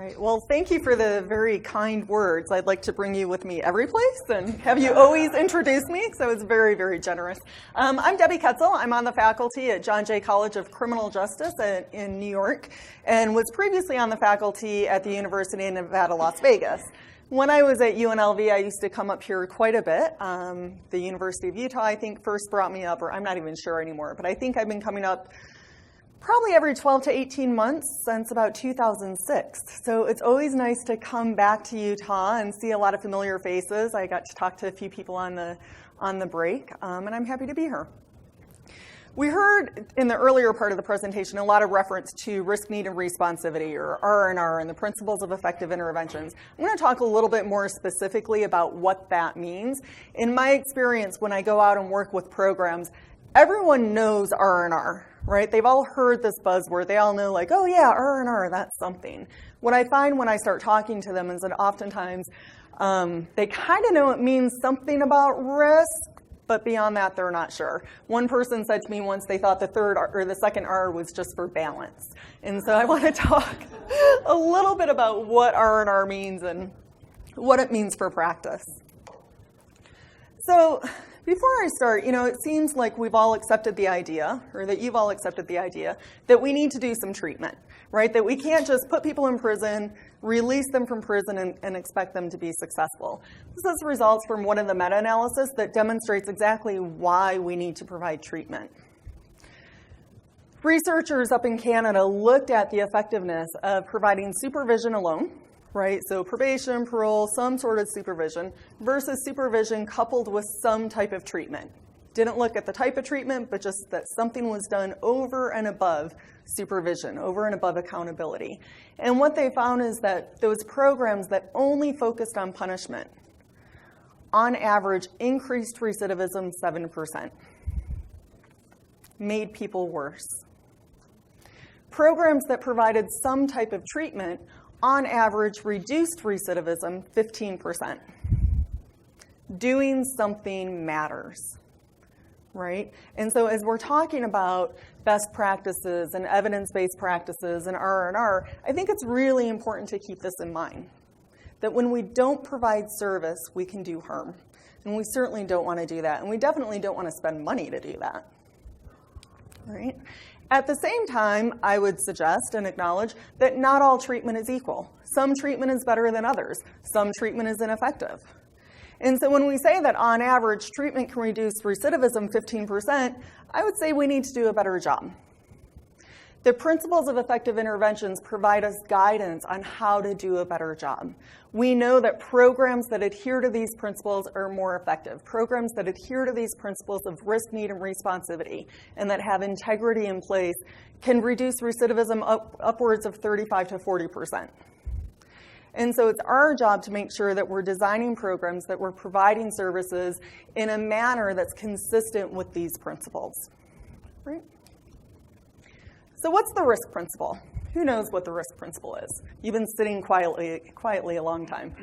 right. Well, thank you for the very kind words. I'd like to bring you with me every place and have you always introduce me, so it's very, very generous. I'm Debbie Koetzle. I'm on the faculty at John Jay College of Criminal Justice in New York and was previously on the faculty at the University of Nevada, Las Vegas. When I was at UNLV, I used to come up here quite a bit. The University of Utah, I think, first brought me up, or I'm not even sure anymore, but I think I've been coming up probably every 12 to 18 months since about 2006. So it's always nice to come back to Utah and see a lot of familiar faces. I got to talk to a few people on the break, and I'm happy to be here. We heard in the earlier part of the presentation a lot of reference to risk, need, and responsivity, or R&R, and the principles of effective interventions. I'm going to talk a little bit more specifically about what that means. In my experience, when I go out and work with programs, everyone knows R&R, right? They've all heard this buzzword. They all know, like, oh yeah, R&R, that's something. What I find when I start talking to them is that oftentimes they kind of know it means something about risk, but beyond that, they're not sure. One person said to me once they thought the second R was just for balance. And so I want to talk a little bit about what R&R means and what it means for practice. So before I start, it seems like we've all accepted the idea, or that you've all accepted the idea, that we need to do some treatment, right? That we can't just put people in prison, release them from prison, and expect them to be successful. This is results from one of the meta-analysis that demonstrates exactly why we need to provide treatment. Researchers up in Canada looked at the effectiveness of providing supervision alone, right? So probation, parole, some sort of supervision, versus supervision coupled with some type of treatment. Didn't look at the type of treatment, but just that something was done over and above supervision, over and above accountability. And what they found is that those programs that only focused on punishment, on average, increased recidivism 7%, made people worse. Programs that provided some type of treatment on average, reduced recidivism 15%. Doing something matters, right? And so as we're talking about best practices and evidence-based practices and R&R, I think it's really important to keep this in mind, that when we don't provide service, we can do harm. And we certainly don't want to do that. And we definitely don't want to spend money to do that, right? At the same time, I would suggest and acknowledge that not all treatment is equal. Some treatment is better than others. Some treatment is ineffective. And so when we say that on average treatment can reduce recidivism 15%, I would say we need to do a better job. The principles of effective interventions provide us guidance on how to do a better job. We know that programs that adhere to these principles are more effective. Programs that adhere to these principles of risk, need, and responsivity, and that have integrity in place, can reduce recidivism upwards of 35 to 40%. And so it's our job to make sure that we're designing programs, that we're providing services in a manner that's consistent with these principles, right? So what's the risk principle? Who knows what the risk principle is? You've been sitting quietly a long time.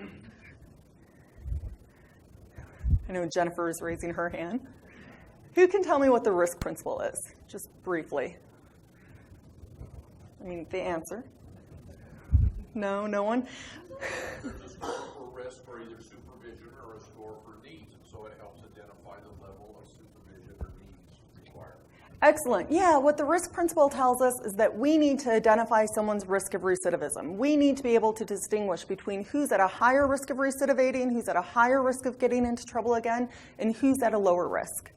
I know Jennifer is raising her hand. Who can tell me what the risk principle is? Just briefly. I mean, the answer. No, no one? There's a score for risk for either supervision or a score for needs, so it helps identify the level of supervision or needs required. Excellent. Yeah, what the risk principle tells us is that we need to identify someone's risk of recidivism. We need to be able to distinguish between who's at a higher risk of recidivating, who's at a higher risk of getting into trouble again, and who's at a lower risk.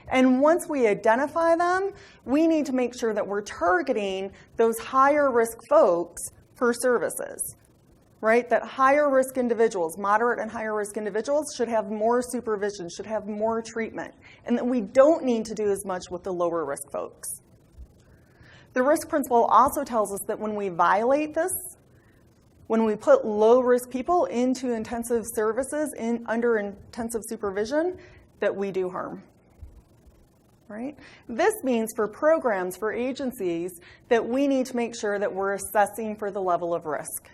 And once we identify them, we need to make sure that we're targeting those higher risk folks for services, right? That higher risk individuals, moderate and higher risk individuals, should have more supervision, should have more treatment, and that we don't need to do as much with the lower risk folks. The risk principle also tells us that when we violate this, when we put low risk people into intensive services under intensive supervision, that we do harm. Right? This means for programs, for agencies, that we need to make sure that we're assessing for the level of risk.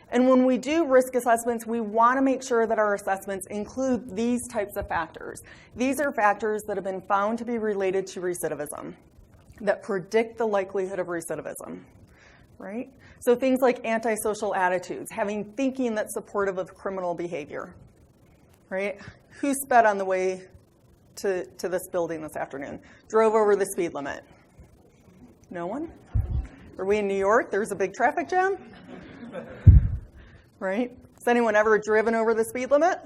And when we do risk assessments, we want to make sure that our assessments include these types of factors. These are factors that have been found to be related to recidivism, that predict the likelihood of recidivism. right? So things like antisocial attitudes, having thinking that's supportive of criminal behavior, right? Who sped on the way to this building this afternoon? Drove over the speed limit? No one? Are we in New York? There's a big traffic jam? Right? Has anyone ever driven over the speed limit?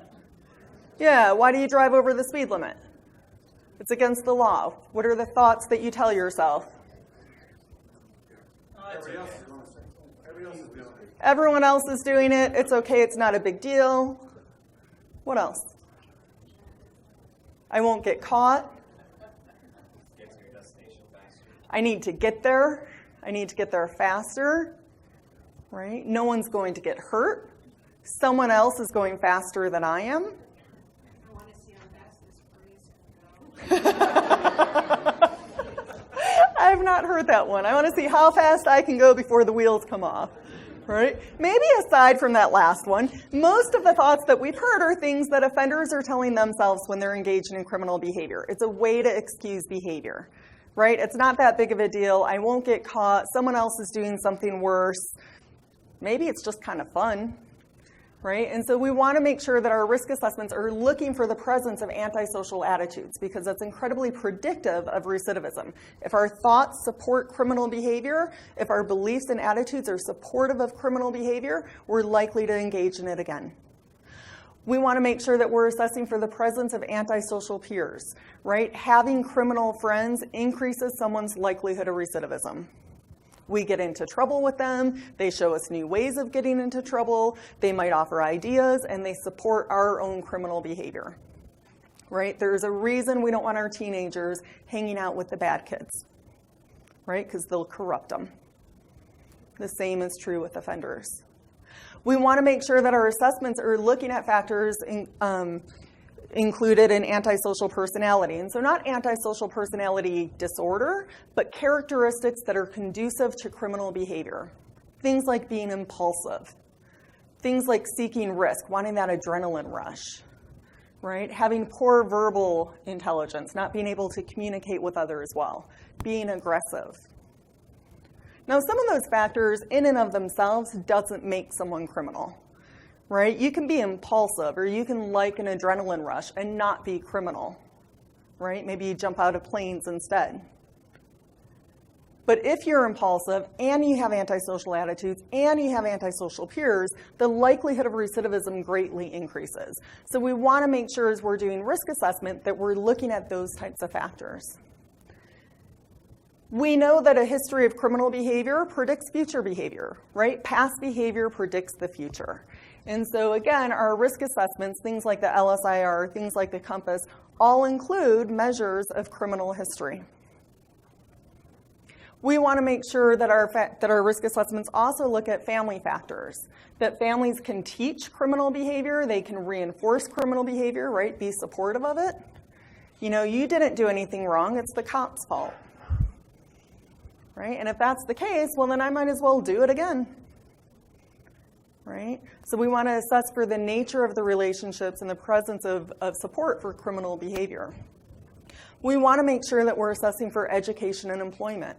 Yeah, why do you drive over the speed limit? It's against the law. What are the thoughts that you tell yourself? Everyone else is doing it. It's okay. It's not a big deal. What else? I won't get caught. I need to get there. I need to get there faster. Right? No one's going to get hurt. Someone else is going faster than I am. I want to see how fast this breeze can go. I've not heard that one. I want to see how fast I can go before the wheels come off. Right? Maybe aside from that last one, most of the thoughts that we've heard are things that offenders are telling themselves when they're engaged in criminal behavior. It's a way to excuse behavior. Right? It's not that big of a deal. I won't get caught. Someone else is doing something worse. Maybe it's just kind of fun. Right? And so we want to make sure that our risk assessments are looking for the presence of antisocial attitudes because that's incredibly predictive of recidivism. If our thoughts support criminal behavior, if our beliefs and attitudes are supportive of criminal behavior, we're likely to engage in it again. We want to make sure that we're assessing for the presence of antisocial peers, right? Having criminal friends increases someone's likelihood of recidivism. We get into trouble with them, they show us new ways of getting into trouble, they might offer ideas, and they support our own criminal behavior, right? There's a reason we don't want our teenagers hanging out with the bad kids, right? Because they'll corrupt them. The same is true with offenders. We want to make sure that our assessments are looking at factors included in antisocial personality. And so not antisocial personality disorder, but characteristics that are conducive to criminal behavior. Things like being impulsive. Things like seeking risk, wanting that adrenaline rush, right? Having poor verbal intelligence, not being able to communicate with others well. Being aggressive. Now, some of those factors in and of themselves doesn't make someone criminal. Right? You can be impulsive or you can like an adrenaline rush and not be criminal. Right? Maybe you jump out of planes instead. But if you're impulsive and you have antisocial attitudes and you have antisocial peers, the likelihood of recidivism greatly increases. So we want to make sure as we're doing risk assessment that we're looking at those types of factors. We know that a history of criminal behavior predicts future behavior, right? Past behavior predicts the future. And so again, our risk assessments, things like the LSIR, things like the COMPAS, all include measures of criminal history. We want to make sure that our risk assessments also look at family factors, that families can teach criminal behavior, they can reinforce criminal behavior, right? Be supportive of it. You know, you didn't do anything wrong, it's the cop's fault. Right? And if that's the case, well, then I might as well do it again. Right? So we want to assess for the nature of the relationships and the presence of support for criminal behavior. We want to make sure that we're assessing for education and employment.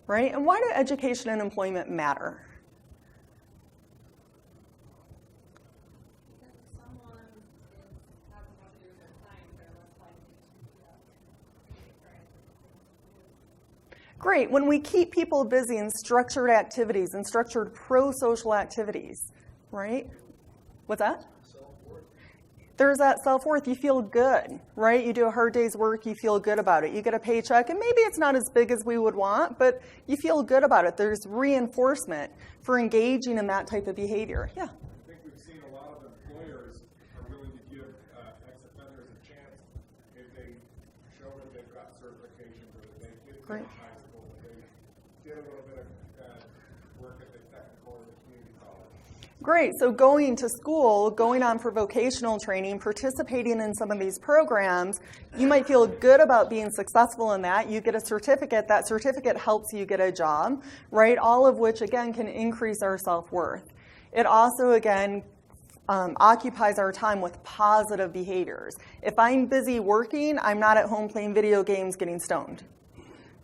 Right? And why do education and employment matter? Great. When we keep people busy in structured activities and structured pro-social activities, right? What's that? Self-worth. There's that self-worth. You feel good, right? You do a hard day's work, you feel good about it. You get a paycheck, and maybe it's not as big as we would want, but you feel good about it. There's reinforcement for engaging in that type of behavior. Yeah? I think we've seen a lot of employers are willing to give ex-offenders a chance if they show that they've got certifications or that they did Great. Did a little bit of work at the technical or the community college. Great. So going to school, going on for vocational training, participating in some of these programs, you might feel good about being successful in that. You get a certificate. That certificate helps you get a job, right? All of which, again, can increase our self-worth. It also, again, occupies our time with positive behaviors. If I'm busy working, I'm not at home playing video games getting stoned.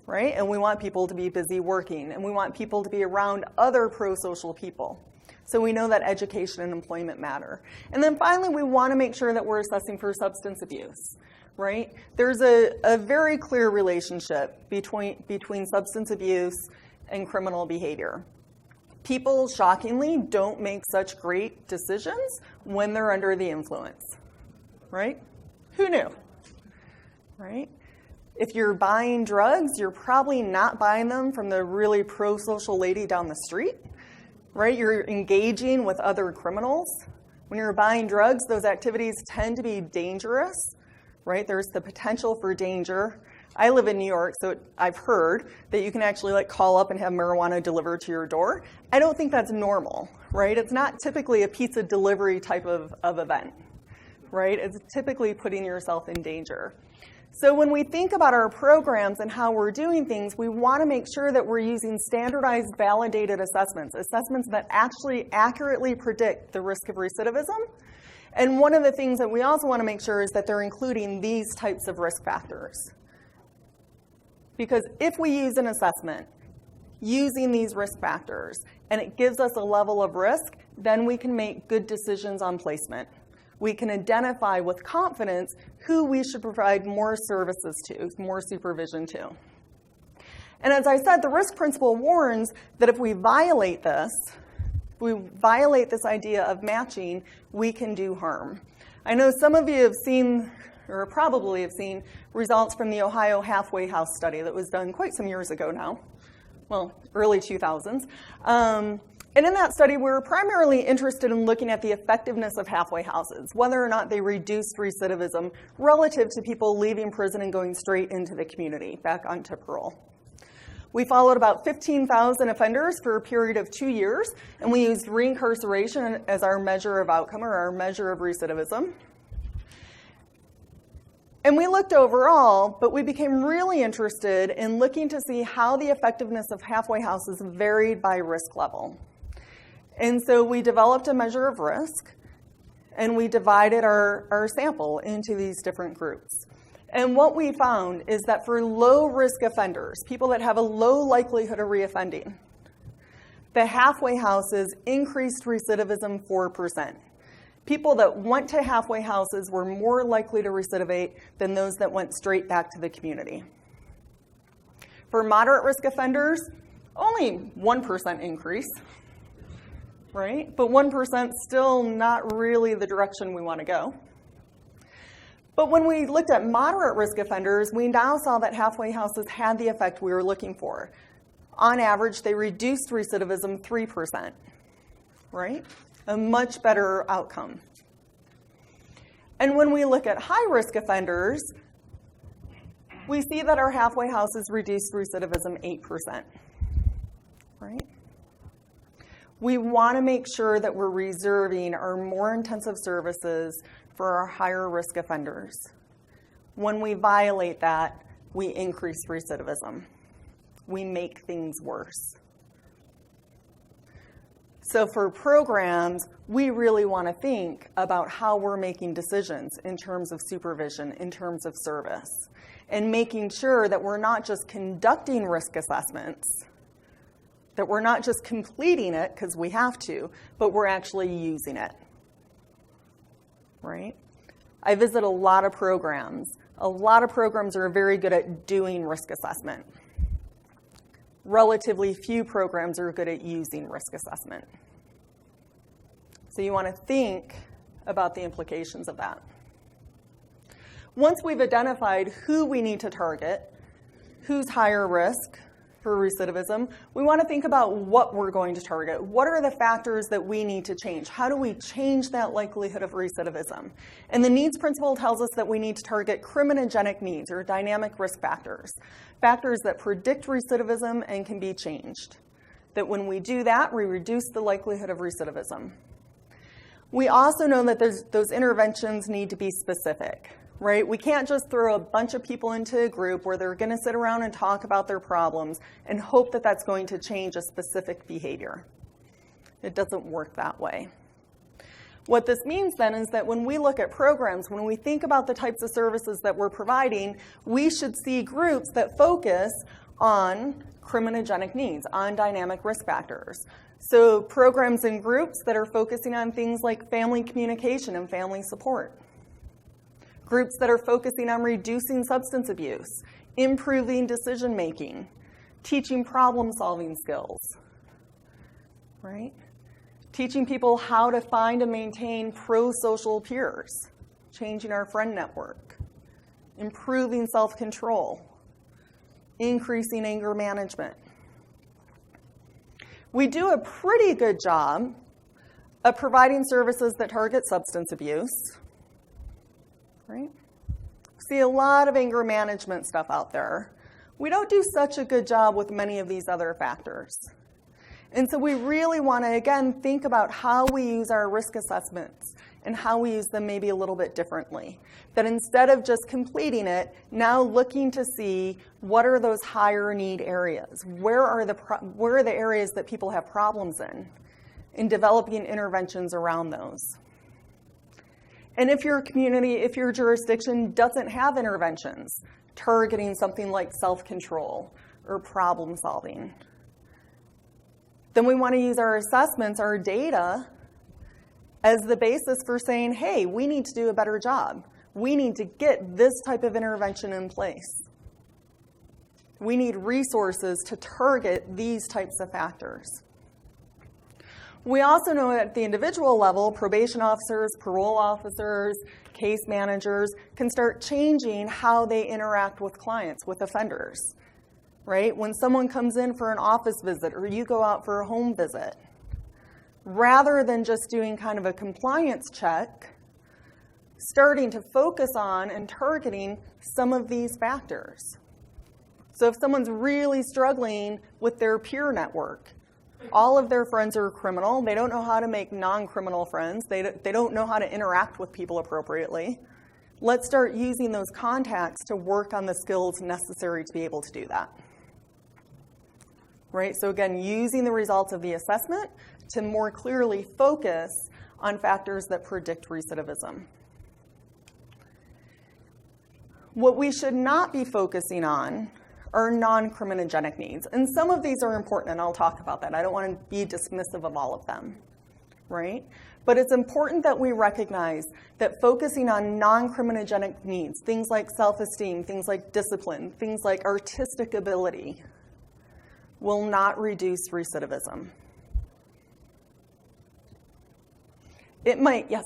right? And we want people to be busy working, and we want people to be around other pro-social people. So we know that education and employment matter. And then finally, we want to make sure that we're assessing for substance abuse, right? There's a very clear relationship between substance abuse and criminal behavior. People, shockingly, don't make such great decisions when they're under the influence, right? Who knew, right? If you're buying drugs, you're probably not buying them from the really pro-social lady down the street, right? You're engaging with other criminals. When you're buying drugs, those activities tend to be dangerous, right? There's the potential for danger. I live in New York, so I've heard that you can actually like call up and have marijuana delivered to your door. I don't think that's normal, right? It's not typically a pizza delivery type of event, right? It's typically putting yourself in danger. So when we think about our programs and how we're doing things, we want to make sure that we're using standardized, validated assessments, assessments that actually accurately predict the risk of recidivism. And one of the things that we also want to make sure is that they're including these types of risk factors. Because if we use an assessment using these risk factors and it gives us a level of risk, then we can make good decisions on placement. We can identify with confidence who we should provide more services to, more supervision to. And as I said, the risk principle warns that if we violate this idea of matching, we can do harm. I know some of you have seen, or probably have seen, results from the Ohio halfway house study that was done quite some years ago now, well, early 2000s. And in that study, we were primarily interested in looking at the effectiveness of halfway houses, whether or not they reduced recidivism relative to people leaving prison and going straight into the community, back onto parole. We followed about 15,000 offenders for a period of 2 years, and we used reincarceration as our measure of outcome, or our measure of recidivism. And we looked overall, but we became really interested in looking to see how the effectiveness of halfway houses varied by risk level. And so we developed a measure of risk, and we divided our sample into these different groups. And what we found is that for low-risk offenders, people that have a low likelihood of reoffending, the halfway houses increased recidivism 4%. People that went to halfway houses were more likely to recidivate than those that went straight back to the community. For moderate risk offenders, only 1% increase, right? But 1% still not really the direction we want to go. But when we looked at moderate risk offenders, we now saw that halfway houses had the effect we were looking for. On average, they reduced recidivism 3%, right? A much better outcome. And when we look at high-risk offenders, we see that our halfway houses reduced recidivism 8%, right? We want to make sure that we're reserving our more intensive services for our higher risk offenders. When we violate that, we increase recidivism. We make things worse. So for programs, we really want to think about how we're making decisions in terms of supervision, in terms of service, and making sure that we're not just conducting risk assessments, that we're not just completing it because we have to, but we're actually using it, right? I visit a lot of programs. A lot of programs are very good at doing risk assessment. Relatively few programs are good at using risk assessment. So you want to think about the implications of that. Once we've identified who we need to target, who's higher risk for recidivism, we want to think about what we're going to target. What are the factors that we need to change? How do we change that likelihood of recidivism? And the needs principle tells us that we need to target criminogenic needs, or dynamic risk factors, factors that predict recidivism and can be changed. That when we do that, we reduce the likelihood of recidivism. We also know that those interventions need to be specific, right? We can't just throw a bunch of people into a group where they're going to sit around and talk about their problems and hope that that's going to change a specific behavior. It doesn't work that way. What this means then is that when we look at programs, when we think about the types of services that we're providing, we should see groups that focus on criminogenic needs, on dynamic risk factors. So programs and groups that are focusing on things like family communication and family support. Groups that are focusing on reducing substance abuse, improving decision making, teaching problem-solving skills, right? Teaching people how to find and maintain pro-social peers, changing our friend network, improving self-control, increasing anger management. We do a pretty good job of providing services that target substance abuse, right? See a lot of anger management stuff out there. We don't do such a good job with many of these other factors. And so we really want to, again, think about how we use our risk assessments and how we use them maybe a little bit differently. That instead of just completing it, now looking to see what are those higher need areas? Where are the areas that people have problems in developing interventions around those. And if your community, if your jurisdiction doesn't have interventions targeting something like self-control or problem solving, then we want to use our assessments, our data, as the basis for saying, hey, we need to do a better job. We need to get this type of intervention in place. We need resources to target these types of factors. We also know at the individual level, probation officers, parole officers, case managers can start changing how they interact with clients, with offenders, right? When someone comes in for an office visit or you go out for a home visit, rather than just doing kind of a compliance check, starting to focus on and targeting some of these factors. So if someone's really struggling with their peer network, all of their friends are criminal, they don't know how to make non-criminal friends, they don't know how to interact with people appropriately, let's start using those contacts to work on the skills necessary to be able to do that. Right? So again, using the results of the assessment to more clearly focus on factors that predict recidivism. What we should not be focusing on are non-criminogenic needs. And some of these are important, and I'll talk about that. I don't want to be dismissive of all of them, right? But it's important that we recognize that focusing on non-criminogenic needs, things like self-esteem, things like discipline, things like artistic ability, will not reduce recidivism. It might, yes?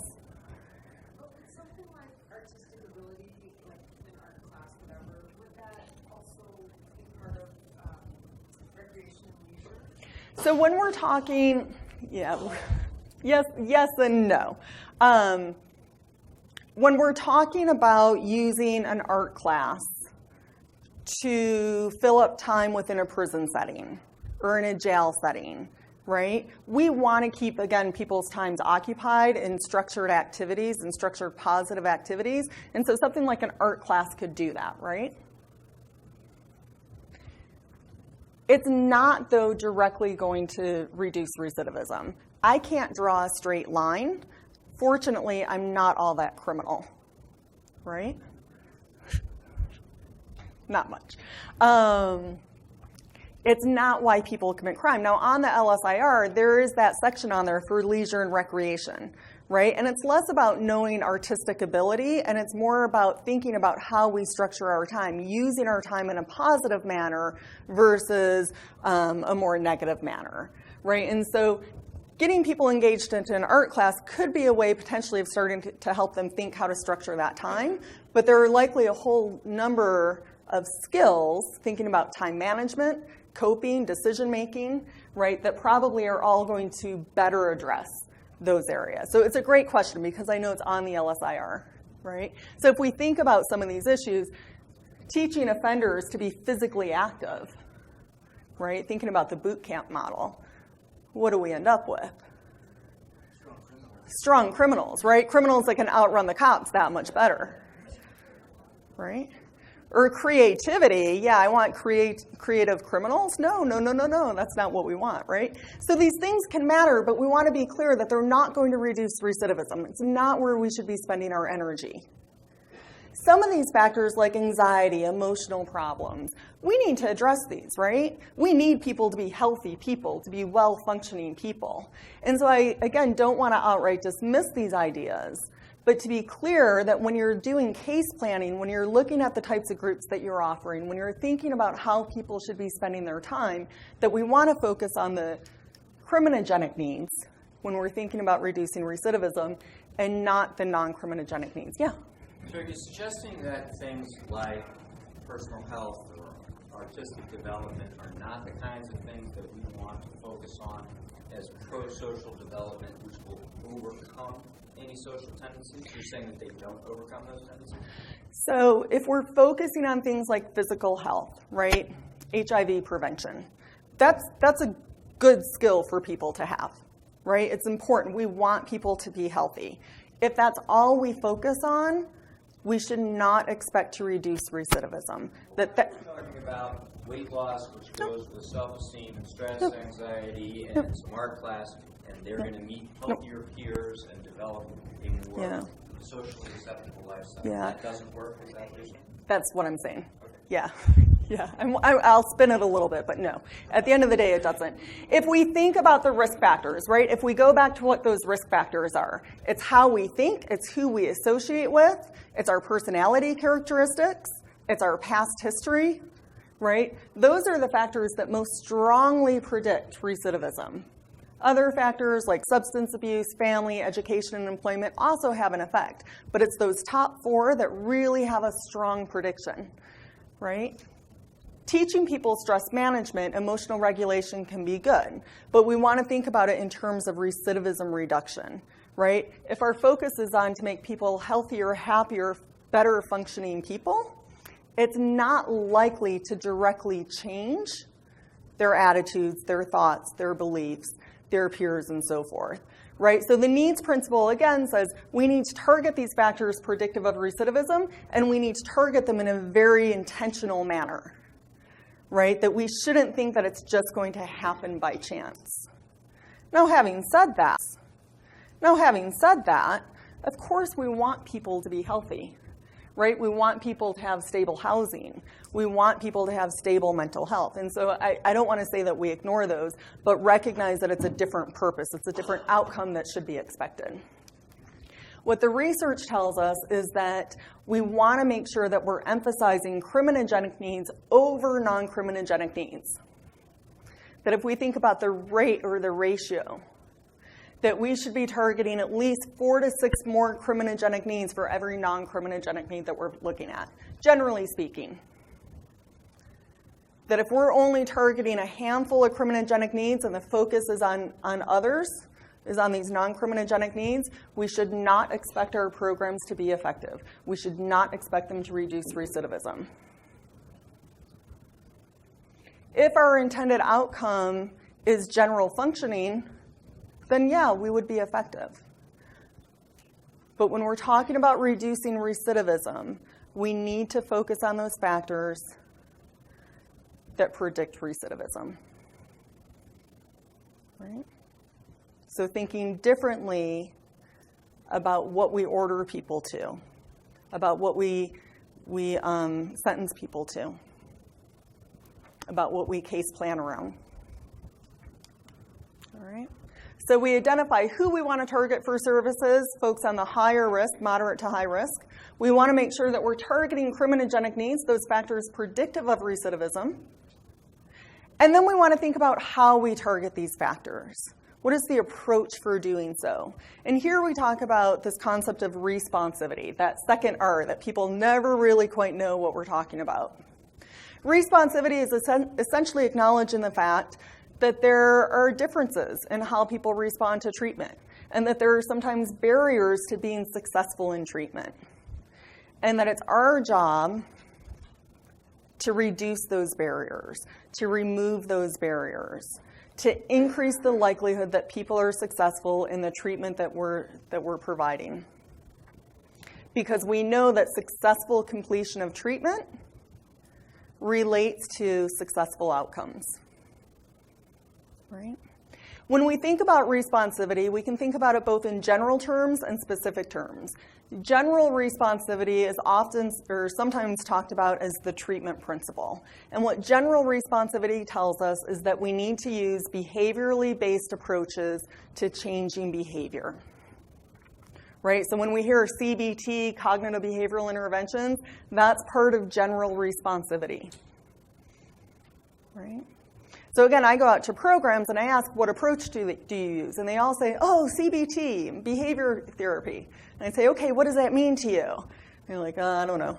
Something like artistic ability, like in art class, whatever, would that also be part of recreation and leisure? So when we're talking, yes and no. When we're talking about using an art class to fill up time within a prison setting or in a jail setting, right? We want to keep, again, people's times occupied in structured activities and structured positive activities. And so something like an art class could do that, right? It's not, though, directly going to reduce recidivism. I can't draw a straight line. Fortunately, I'm not all that criminal, right? Not much. It's not why people commit crime. Now, on the LSIR, there is that section on there for leisure and recreation, right? And it's less about knowing artistic ability, and it's more about thinking about how we structure our time, using our time in a positive manner versus a more negative manner, right? And so getting people engaged into an art class could be a way potentially of starting to help them think how to structure that time, but there are likely a whole number of skills, thinking about time management, coping, decision-making, right, that probably are all going to better address those areas. So it's a great question because I know it's on the LSIR, right? So if we think about some of these issues, teaching offenders to be physically active, right, thinking about the boot camp model, what do we end up with? Strong criminals, right? Criminals that can outrun the cops that much better, right? Or creativity, yeah, I want creative criminals. No, that's not what we want, right? So these things can matter, but we want to be clear that they're not going to reduce recidivism. It's not where we should be spending our energy. Some of these factors like anxiety, emotional problems, we need to address these, right? We need people to be healthy people, to be well-functioning people. And so I, again, don't want to outright dismiss these ideas, but to be clear that when you're doing case planning, when you're looking at the types of groups that you're offering, when you're thinking about how people should be spending their time, that we want to focus on the criminogenic needs when we're thinking about reducing recidivism and not the non-criminogenic needs. Yeah? So are you suggesting that things like personal health or artistic development are not the kinds of things that we want to focus on as pro-social development, which will overcome antisocial tendencies? You're saying that they don't overcome those tendencies? So if we're focusing on things like physical health, right, HIV prevention, that's a good skill for people to have, right? It's important. We want people to be healthy. If that's all we focus on, we should not expect to reduce recidivism. We're talking about weight loss, which goes with self-esteem and stress, anxiety, and some art class, and they're going to meet healthier peers and develop a more socially acceptable lifestyle. That doesn't work, is that what you're saying? That's what I'm saying. Okay. Yeah. Yeah, I'll spin it a little bit, but no. At the end of the day, it doesn't. If we think about the risk factors, right, if we go back to what those risk factors are, it's how we think, it's who we associate with, it's our personality characteristics, it's our past history, right? Those are the factors that most strongly predict recidivism. Other factors like substance abuse, family, education, and employment also have an effect, but it's those top four that really have a strong prediction, right? Teaching people stress management, emotional regulation can be good, but we want to think about it in terms of recidivism reduction, right? If our focus is on to make people healthier, happier, better functioning people, it's not likely to directly change their attitudes, their thoughts, their beliefs, their peers, and so forth, right? So the needs principle, again, says we need to target these factors predictive of recidivism, and we need to target them in a very intentional manner, right? That we shouldn't think that it's just going to happen by chance. Now, having said that, of course we want people to be healthy, right? We want people to have stable housing. We want people to have stable mental health. And so I don't want to say that we ignore those, but recognize that it's a different purpose. It's a different outcome that should be expected. What the research tells us is that we want to make sure that we're emphasizing criminogenic needs over non-criminogenic needs. That if we think about the rate or the ratio, that we should be targeting at least 4 to 6 more criminogenic needs for every non-criminogenic need that we're looking at, generally speaking. That if we're only targeting a handful of criminogenic needs and the focus is on others, is on these non-criminogenic needs, we should not expect our programs to be effective. We should not expect them to reduce recidivism. If our intended outcome is general functioning, then yeah, we would be effective. But when we're talking about reducing recidivism, we need to focus on those factors that predict recidivism, right? So thinking differently about what we order people to, about what we sentence people to, about what we case plan around. All right. So we identify who we want to target for services, folks on the higher risk, moderate to high risk. We want to make sure that we're targeting criminogenic needs, those factors predictive of recidivism. And then we want to think about how we target these factors. What is the approach for doing so? And here we talk about this concept of responsivity, that second R that people never really quite know what we're talking about. Responsivity is essentially acknowledging the fact that there are differences in how people respond to treatment, and that there are sometimes barriers to being successful in treatment, and that it's our job to reduce those barriers, to remove those barriers, to increase the likelihood that people are successful in the treatment that we're providing. Because we know that successful completion of treatment relates to successful outcomes. Right? When we think about responsivity, we can think about it both in general terms and specific terms. General responsivity is often or sometimes talked about as the treatment principle. And what general responsivity tells us is that we need to use behaviorally based approaches to changing behavior. Right? So when we hear CBT, cognitive behavioral interventions, that's part of general responsivity. Right? So again, I go out to programs and I ask, what approach do you use? And they all say, oh, CBT, behavior therapy. And I say, okay, what does that mean to you? And they're like, I don't know,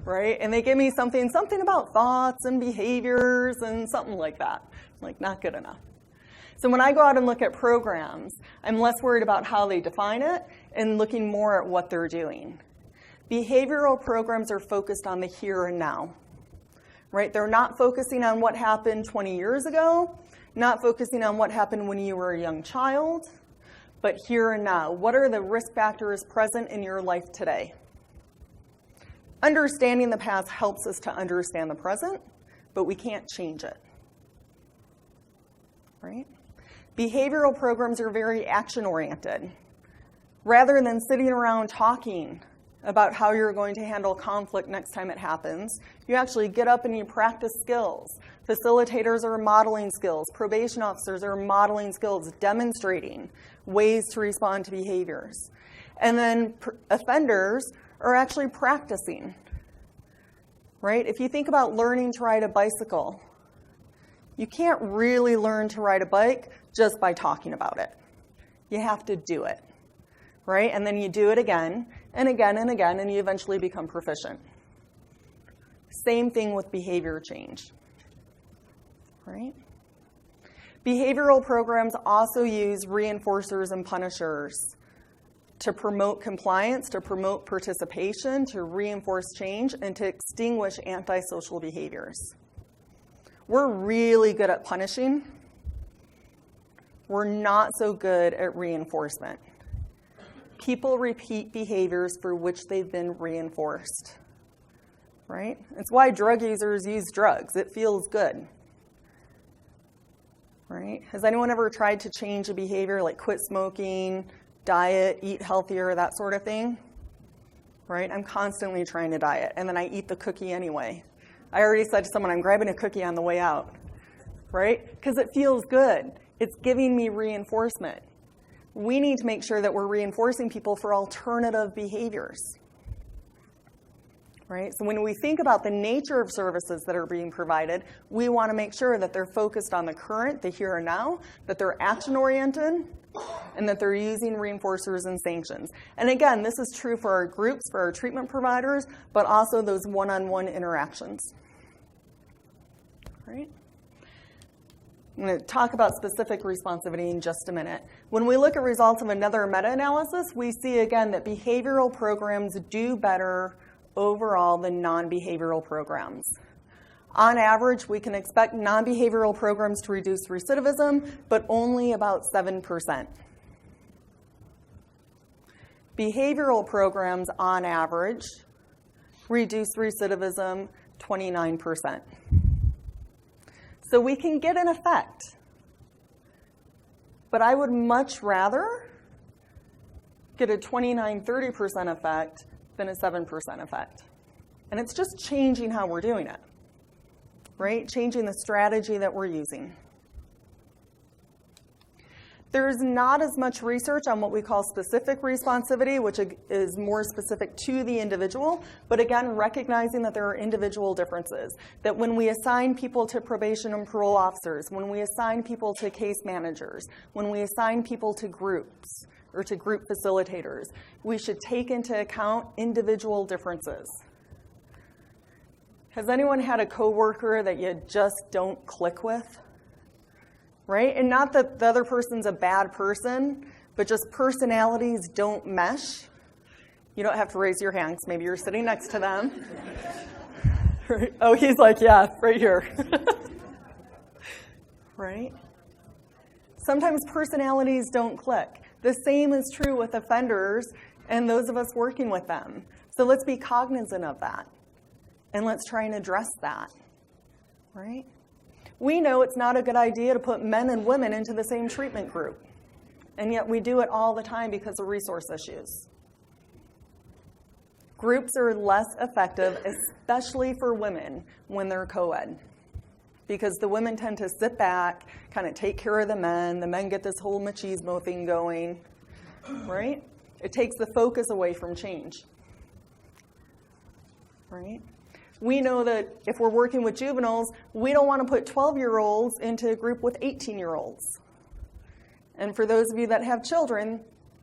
right? And they give me something about thoughts and behaviors and something like that. I'm like, not good enough. So when I go out and look at programs, I'm less worried about how they define it and looking more at what they're doing. Behavioral programs are focused on the here and now. Right? They're not focusing on what happened 20 years ago, not focusing on what happened when you were a young child, but here and now. What are the risk factors present in your life today? Understanding the past helps us to understand the present, but we can't change it. Right? Behavioral programs are very action-oriented. Rather than sitting around talking about how you're going to handle conflict next time it happens, you actually get up and you practice skills. Facilitators are modeling skills. Probation officers are modeling skills, demonstrating ways to respond to behaviors. And then offenders are actually practicing. Right? If you think about learning to ride a bicycle, you can't really learn to ride a bike just by talking about it. You have to do it. Right? And then you do it again and again and again, and you eventually become proficient. Same thing with behavior change. Right? Behavioral programs also use reinforcers and punishers to promote compliance, to promote participation, to reinforce change, and to extinguish antisocial behaviors. We're really good at punishing. We're not so good at reinforcement. People repeat behaviors for which they've been reinforced, right? It's why drug users use drugs. It feels good, right? Has anyone ever tried to change a behavior like quit smoking, diet, eat healthier, that sort of thing? Right? I'm constantly trying to diet, and then I eat the cookie anyway. I already said to someone, I'm grabbing a cookie on the way out, right? Because it feels good. It's giving me reinforcement. We need to make sure that we're reinforcing people for alternative behaviors, right? So when we think about the nature of services that are being provided, we want to make sure that they're focused on the current, the here and now, that they're action-oriented, and that they're using reinforcers and sanctions. And again, this is true for our groups, for our treatment providers, but also those one-on-one interactions, right? I'm going to talk about specific responsivity in just a minute. When we look at results of another meta-analysis, we see again that behavioral programs do better overall than non-behavioral programs. On average, we can expect non-behavioral programs to reduce recidivism, but only about 7%. Behavioral programs, on average, reduce recidivism 29%. So we can get an effect. But I would much rather get a 29-30% effect than a 7% effect. And it's just changing how we're doing it, right? Changing the strategy that we're using. There's not as much research on what we call specific responsivity, which is more specific to the individual, but again, recognizing that there are individual differences. That when we assign people to probation and parole officers, when we assign people to case managers, when we assign people to groups or to group facilitators, we should take into account individual differences. Has anyone had a coworker that you just don't click with? Right? And not that the other person's a bad person, but just personalities don't mesh. You don't have to raise your hand, 'cause maybe you're sitting next to them. Right? Oh, he's like, yeah, right here. Right? Sometimes personalities don't click. The same is true with offenders and those of us working with them. So let's be cognizant of that. And let's try and address that. Right? We know it's not a good idea to put men and women into the same treatment group. And yet we do it all the time because of resource issues. Groups are less effective, especially for women, when they're co-ed. Because the women tend to sit back, kind of take care of the men get this whole machismo thing going, right? It takes the focus away from change, right? We know that if we're working with juveniles, we don't want to put 12-year-olds into a group with 18-year-olds. And for those of you that have children,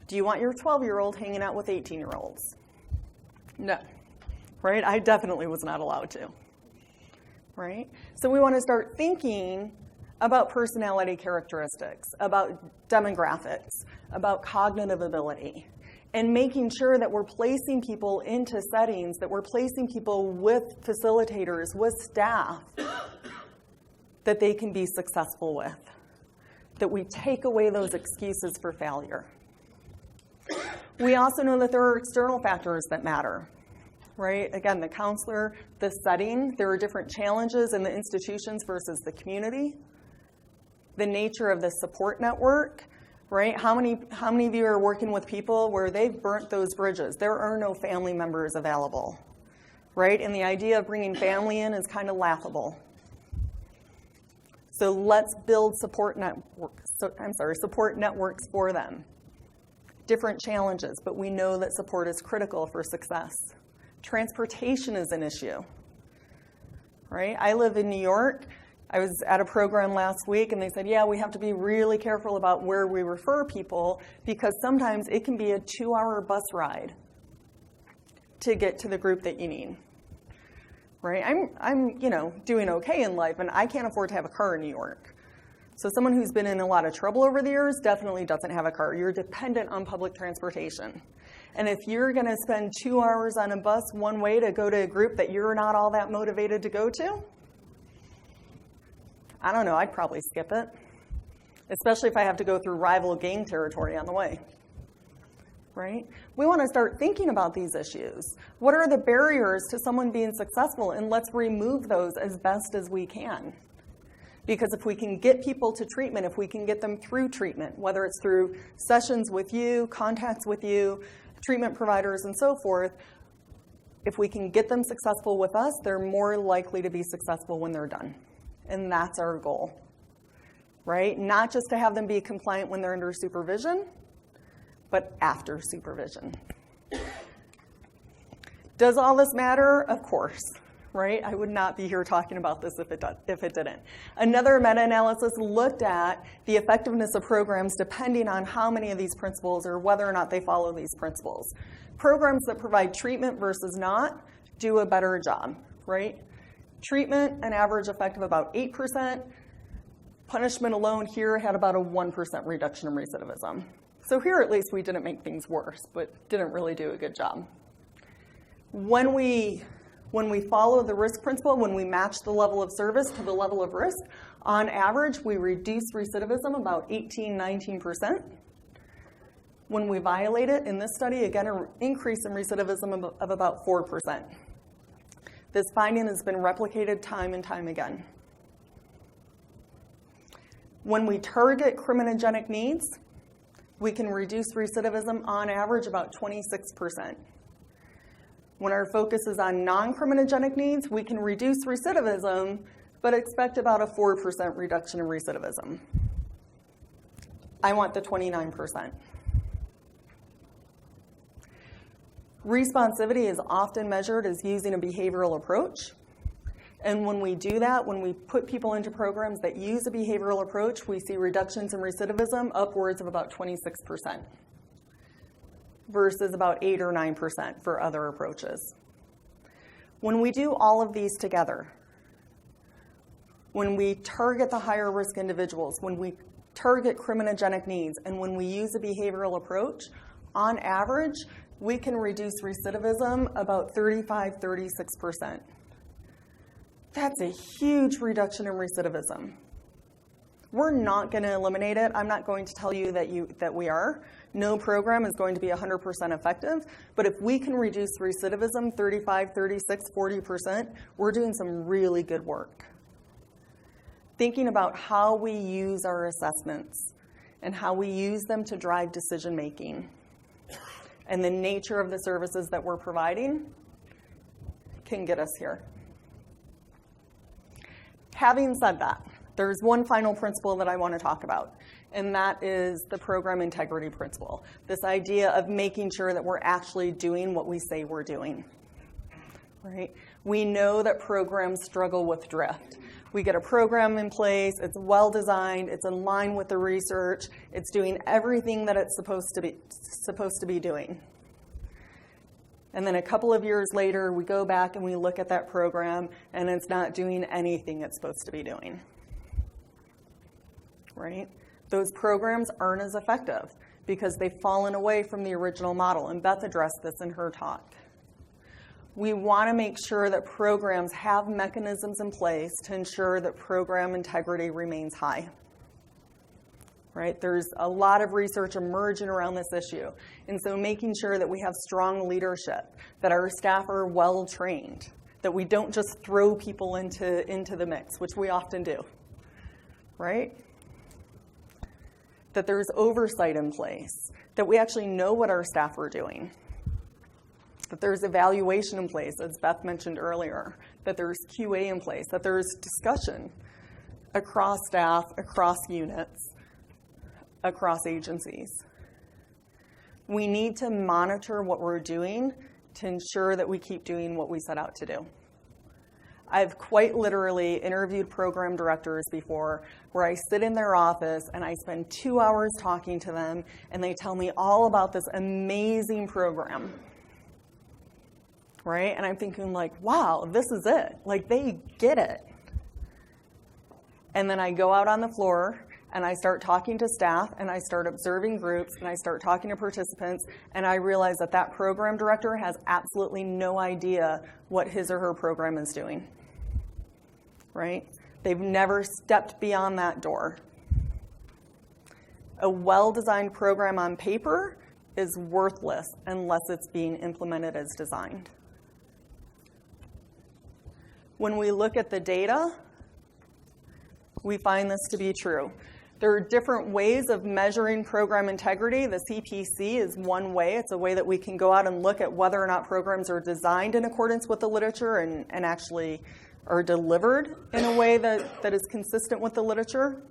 do you want your 12-year-old hanging out with 18-year-olds? No, right? I definitely was not allowed to, right? So we want to start thinking about personality characteristics, about demographics, about cognitive ability, and making sure that we're placing people into settings, that we're placing people with facilitators, with staff that they can be successful with, that we take away those excuses for failure. We also know that there are external factors that matter, right? Again, the counselor, the setting, there are different challenges in the institutions versus the community. The nature of the support network, right? How many of you are working with people where they've burnt those bridges? There are no family members available, right? And the idea of bringing family in is kind of laughable. So let's build support networks for them. Different challenges, but we know that support is critical for success. Transportation is an issue, right? I live in New York. I was at a program last week, and they said, yeah, we have to be really careful about where we refer people because sometimes it can be a 2-hour bus ride to get to the group that you need, right? I'm doing okay in life, and I can't afford to have a car in New York. So someone who's been in a lot of trouble over the years definitely doesn't have a car. You're dependent on public transportation. And if you're going to spend 2 hours on a bus one way to go to a group that you're not all that motivated to go to, I don't know, I'd probably skip it, especially if I have to go through rival gang territory on the way, right? We want to start thinking about these issues. What are the barriers to someone being successful? And let's remove those as best as we can. Because if we can get people to treatment, if we can get them through treatment, whether it's through sessions with you, contacts with you, treatment providers, and so forth, if we can get them successful with us, they're more likely to be successful when they're done. And that's our goal, right? Not just to have them be compliant when they're under supervision, but after supervision. Does all this matter? Of course. Right? I would not be here talking about this if it didn't. Another meta-analysis looked at the effectiveness of programs depending on how many of these principles or whether or not they follow these principles. Programs that provide treatment versus not do a better job, right? Treatment, an average effect of about 8%. Punishment alone here had about a 1% reduction in recidivism. So here at least we didn't make things worse, but didn't really do a good job. When we follow the risk principle, when we match the level of service to the level of risk, on average, we reduce recidivism about 18-19%. When we violate it, in this study, again, an increase in recidivism of about 4%. This finding has been replicated time and time again. When we target criminogenic needs, we can reduce recidivism on average about 26%. When our focus is on non-criminogenic needs, we can reduce recidivism, but expect about a 4% reduction in recidivism. I want the 29%. Responsivity is often measured as using a behavioral approach. And when we do that, when we put people into programs that use a behavioral approach, we see reductions in recidivism upwards of about 26%. Versus about 8 or 9% for other approaches. When we do all of these together, when we target the higher risk individuals, when we target criminogenic needs, and when we use a behavioral approach, on average, we can reduce recidivism about 35-36%. That's a huge reduction in recidivism. We're not going to eliminate it. I'm not going to tell you that we are. No program is going to be 100% effective. But if we can reduce recidivism 35, 36, 40%, we're doing some really good work. thinking about how we use our assessments and how we use them to drive decision making and the nature of the services that we're providing can get us here. Having said that, there's one final principle that I want to talk about, and that is the program integrity principle. This idea of making sure that we're actually doing what we say we're doing, right? We know that programs struggle with drift. We get a program in place, it's well designed, it's in line with the research, it's doing everything that it's supposed to be doing. And then a couple of years later, we go back and we look at that program, and it's not doing anything it's supposed to be doing. Right? Those programs aren't as effective because they've fallen away from the original model, and Beth addressed this in her talk. We want to make sure that programs have mechanisms in place to ensure that program integrity remains high. Right? There's a lot of research emerging around this issue. And so making sure that we have strong leadership, that our staff are well trained, that we don't just throw people into the mix, which we often do. Right? That there's oversight in place, that we actually know what our staff are doing, that there's evaluation in place, as Beth mentioned earlier, that there's QA in place, that there's discussion across staff, across units, across agencies. We need to monitor what we're doing to ensure that we keep doing what we set out to do. I've quite literally interviewed program directors before where I sit in their office and I spend 2 hours talking to them and they tell me all about this amazing program. Right? And I'm thinking like, wow, this is it. Like they get it. And then I go out on the floor and I start talking to staff and I start observing groups and I start talking to participants and I realize that that program director has absolutely no idea what his or her program is doing. Right? They've never stepped beyond that door. A well-designed program on paper is worthless unless it's being implemented as designed. When we look at the data, we find this to be true. There are different ways of measuring program integrity. The CPC is one way. It's a way that we can go out and look at whether or not programs are designed in accordance with the literature and actually are delivered in a way that is consistent with the literature.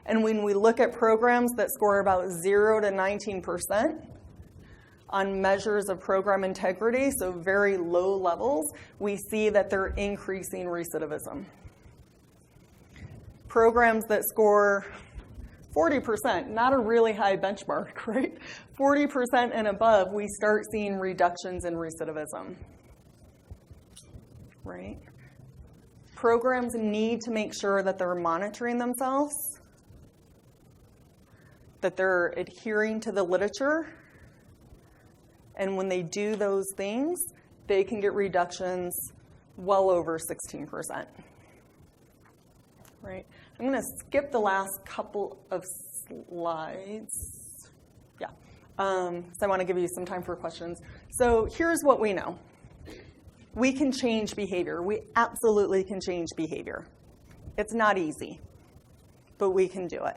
And when we look at programs that score about 0 to 19% on measures of program integrity, so very low levels, we see that they're increasing recidivism. Programs that score 40%, not a really high benchmark, right? 40% and above, we start seeing reductions in recidivism, right? Programs need to make sure that they're monitoring themselves, that they're adhering to the literature, and when they do those things, they can get reductions well over 16%. Right? I'm going to skip the last couple of slides. Yeah, so I want to give you some time for questions. So here's what we know. We can change behavior. We absolutely can change behavior. It's not easy, but we can do it.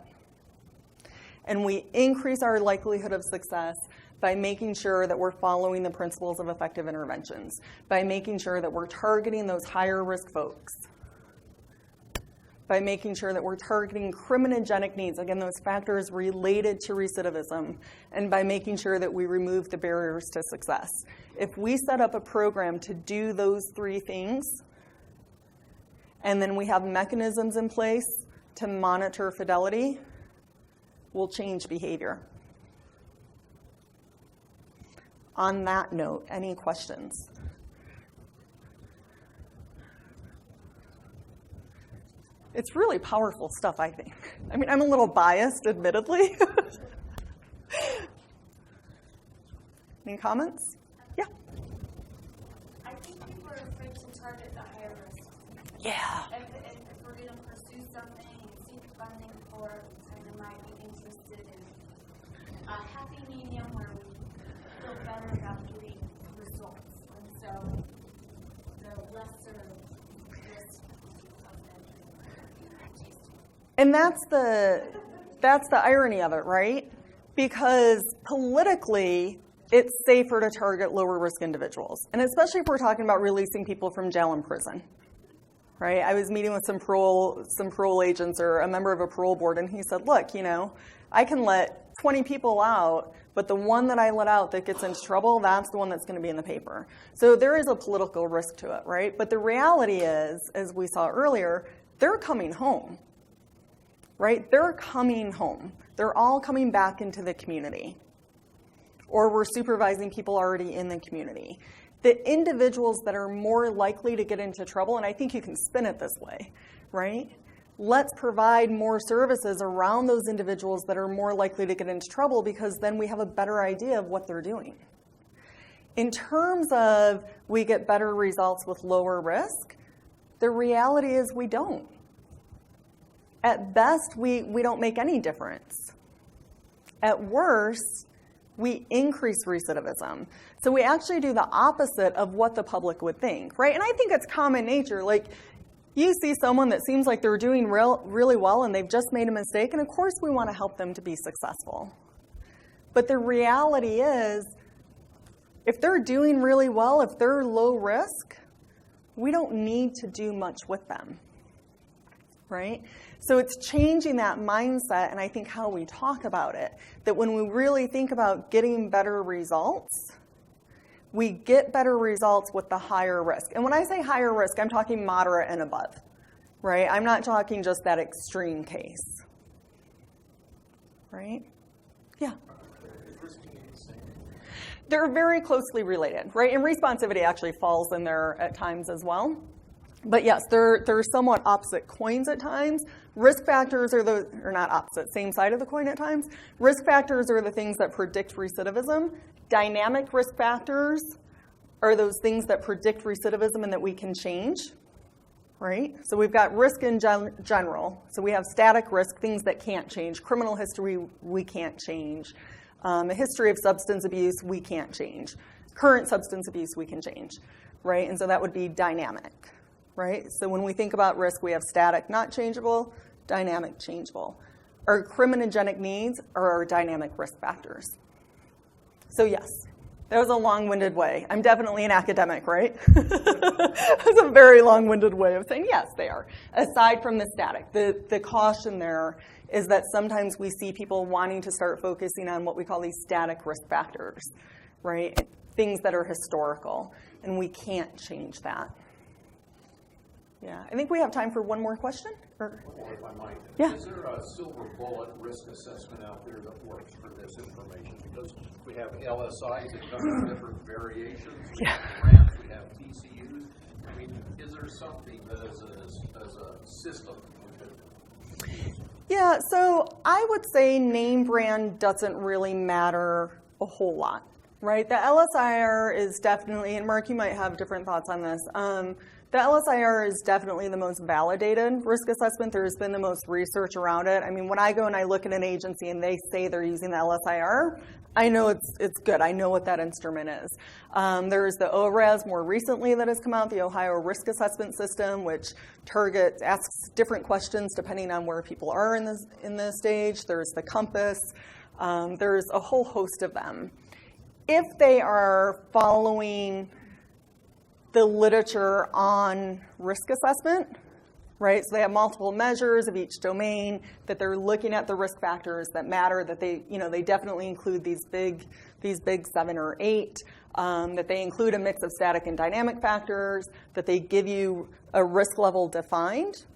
And we increase our likelihood of success by making sure that we're following the principles of effective interventions, by making sure that we're targeting those higher risk folks, by making sure that we're targeting criminogenic needs, again, those factors related to recidivism, and by making sure that we remove the barriers to success. If we set up a program to do those three things, and then we have mechanisms in place to monitor fidelity, we'll change behavior. On that note, any questions? It's really powerful stuff, I think. I mean, I'm a little biased, admittedly. Any comments? Yeah. I think people are afraid to target the higher risk. Yeah. If we're going to pursue something and seek funding for it, we kind of might be interested in a happy medium where we feel better about getting results. And so the lesser risk of entering. And that's the irony of it, right? Because politically, it's safer to target lower risk individuals. And especially if we're talking about releasing people from jail and prison, right? I was meeting with some parole agents or a member of a parole board, and he said, look, I can let 20 people out, but the one that I let out that gets into trouble, that's the one that's going to be in the paper. So there is a political risk to it, right? But the reality is, as we saw earlier, they're coming home, right? They're coming home. They're all coming back into the community. Or we're supervising people already in the community. The individuals that are more likely to get into trouble, and I think you can spin it this way, right? Let's provide more services around those individuals that are more likely to get into trouble, because then we have a better idea of what they're doing. In terms of we get better results with lower risk, the reality is we don't. At best, we don't make any difference. At worst, we increase recidivism. So we actually do the opposite of what the public would think, right? And I think it's common nature. Like, you see someone that seems like they're doing really well and they've just made a mistake, and of course we want to help them to be successful. But the reality is, if they're doing really well, if they're low risk, we don't need to do much with them, right? So it's changing that mindset, and I think how we talk about it, that when we really think about getting better results, we get better results with the higher risk. And when I say higher risk, I'm talking moderate and above, right? I'm not talking just that extreme case, right? Yeah. They're very closely related, right? And responsivity actually falls in there at times as well. But yes, they're somewhat opposite coins at times. Risk factors are not opposite, same side of the coin at times. Risk factors are the things that predict recidivism. Dynamic risk factors are those things that predict recidivism and that we can change, right? So we've got risk in general. So we have static risk, things that can't change. Criminal history, we can't change. A history of substance abuse, we can't change. Current substance abuse, we can change, right? And so that would be dynamic, right? So when we think about risk, we have static, not changeable, dynamic, changeable. Our criminogenic needs are our dynamic risk factors. So yes, that was a long-winded way. I'm definitely an academic, right? That was a very long-winded way of saying yes, they are. Aside from the static, the caution there is that sometimes we see people wanting to start focusing on what we call these static risk factors, right? Things that are historical, and we can't change that. Yeah, I think we have time for one more question. Or if I might. Yeah. Is there a silver bullet risk assessment out there that works for this information? Because we have LSIs that come in different variations. We have grants, we have TCUs. I mean, is there something that as a system we could use? Yeah, so I would say name brand doesn't really matter a whole lot, right? The LSIR is definitely, and Mark, you might have different thoughts on this. The LSIR is definitely the most validated risk assessment. There's been the most research around it. I mean, when I go and I look at an agency and they say they're using the LSIR, I know it's good. I know what that instrument is. There's the ORAS more recently that has come out, the Ohio Risk Assessment System, which asks different questions depending on where people are in the stage. There's the Compass. There's a whole host of them. If they are following the literature on risk assessment, right? So they have multiple measures of each domain, that they're looking at the risk factors that matter, that they definitely include these big 7 or 8, that they include a mix of static and dynamic factors, that they give you a risk level defined,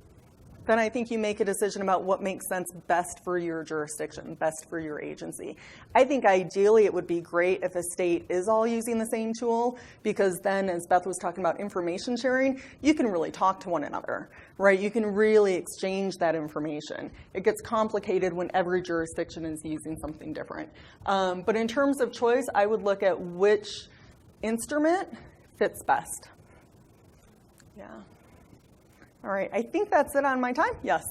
then I think you make a decision about what makes sense best for your jurisdiction, best for your agency. I think ideally it would be great if a state is all using the same tool, because then, as Beth was talking about information sharing, you can really talk to one another, right? You can really exchange that information. It gets complicated when every jurisdiction is using something different. But in terms of choice, I would look at which instrument fits best. Yeah. All right, I think that's it on my time. Yes.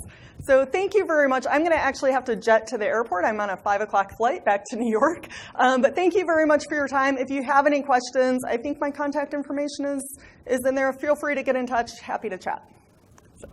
So thank you very much. I'm going to actually have to jet to the airport. I'm on a 5 o'clock flight back to New York. But thank you very much for your time. If you have any questions, I think my contact information is in there. Feel free to get in touch. Happy to chat. So.